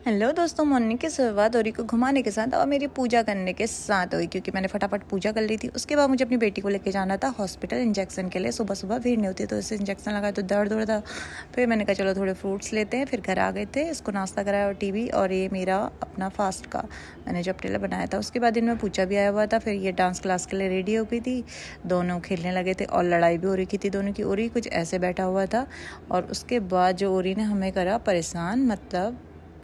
Hello दोस्तों, morning की शुरुआत औरी को घुमाने के साथ और मेरी पूजा करने के साथ हुई, क्योंकि मैंने फटाफट पूजा कर ली थी। उसके बाद मुझे अपनी बेटी को लेके जाना था हॉस्पिटल इंजेक्शन के लिए। सुबह सुबह भीड़ नहीं होती तो इससे इंजेक्शन लगाया तो दर्द हो रहा था। फिर मैंने कहा चलो थोड़े फ्रूट्स लेते हैं। फिर घर आ गए थे, इसको नाश्ता कराया और टीवी, और ये मेरा अपना फास्ट का मैंने जो अपने लिए बनाया था। उसके बाद दिन में पूजा भी आया हुआ था। फिर ये डांस क्लास के लिए रेडी हो गई थी, दोनों खेलने लगे थे और लड़ाई भी हो रही थी दोनों की। ओरी कुछ ऐसे बैठा हुआ था और उसके बाद जो ओरी ने हमें करा परेशान, मतलब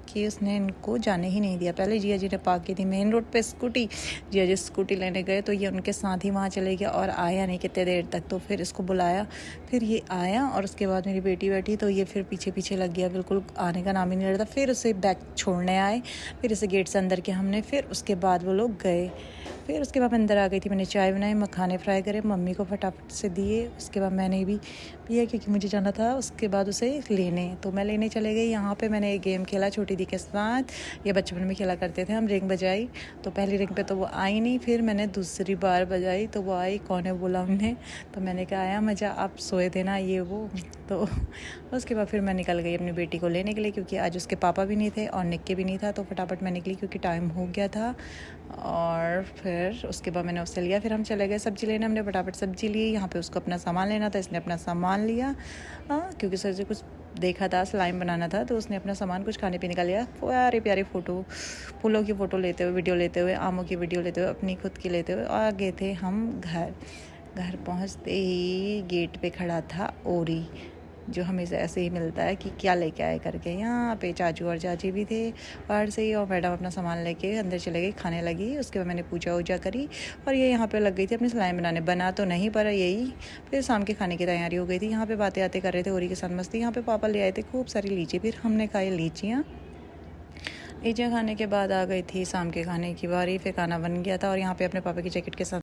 कि उसने इनको जाने ही नहीं दिया। पहले जिया जी ने पार्क की थी मेन रोड पे स्कूटी, जिया जी स्कूटी लेने गए तो ये उनके साथ ही वहाँ चले गया और आया नहीं कितने देर तक। तो फिर इसको बुलाया, फिर ये आया और उसके बाद मेरी बेटी बैठी तो ये फिर पीछे पीछे लग गया, बिल्कुल आने का नाम ही नहीं लेता। फिर उसे बैग छोड़ने आए, फिर इसे गेट से अंदर किया हमने। फिर उसके बाद वो लोग गए। फिर उसके बाद अंदर आ गई थी, मैंने चाय बनाई, मखाने फ्राई करे, मम्मी को फटाफट से दिए। उसके बाद मैंने भी पिया क्योंकि मुझे जाना था उसके बाद उसे लेने। तो मैं लेने चले गई। यहाँ पे मैंने एक गेम खेला छोटी दी के साथ, ये बचपन में खेला करते थे हम। रिंग बजाई तो पहली रिंग पे तो वो आई नहीं, फिर मैंने दूसरी बार बजाई तो वो आई। कौन है बोला उन्हें, तो मैंने कहा आया मज़ा, आप सोए थे ना ये वो। तो उसके बाद फिर मैं निकल गई अपनी बेटी को लेने के लिए, क्योंकि आज उसके पापा भी नहीं थे और निक्के भी नहीं था। तो फटाफट मैं निकली क्योंकि टाइम हो गया था। और फिर उसके बाद मैंने उससे लिया। फिर हम चले गए सब्ज़ी लेने, हमने फटाफट सब्ज़ी ली। यहाँ पे उसको अपना सामान लेना था, इसने अपना सामान लिया। क्योंकि सर से कुछ देखा था, स्लाइम बनाना था, तो उसने अपना सामान कुछ खाने पीने का लिया। प्यारे प्यारे फ़ोटो, फूलों की फ़ोटो लेते हुए, वीडियो लेते हुए, आमों की वीडियो लेते हुए, अपनी खुद की लेते हुए आ गए थे हम घर। घर पहुँचते ही गेट पे खड़ा था ओरी, जो हमेशा ऐसे ही मिलता है कि क्या लेके आए करके। यहाँ पे चाचू और चाची भी थे बाहर से ही, और मैडम अपना सामान लेके अंदर चले गई, खाने लगी। उसके बाद मैंने पूजा वूजा करी और ये यहाँ पे लग गई थी अपनी स्लाइम बनाने। बना तो नहीं पर यही, फिर शाम के खाने की तैयारी हो गई थी। यहाँ पे बातें आते कर रहे थे ओरी के साथ मस्ती। यहाँ पे पापा ले आए थे खूब सारी लीची, फिर हमने खाई लीचियाँ। लीचियाँ खाने के बाद आ गई थी शाम के खाने की बारी। फिर खाना बन गया था और यहाँ पे अपने पापा की जैकेट के साथ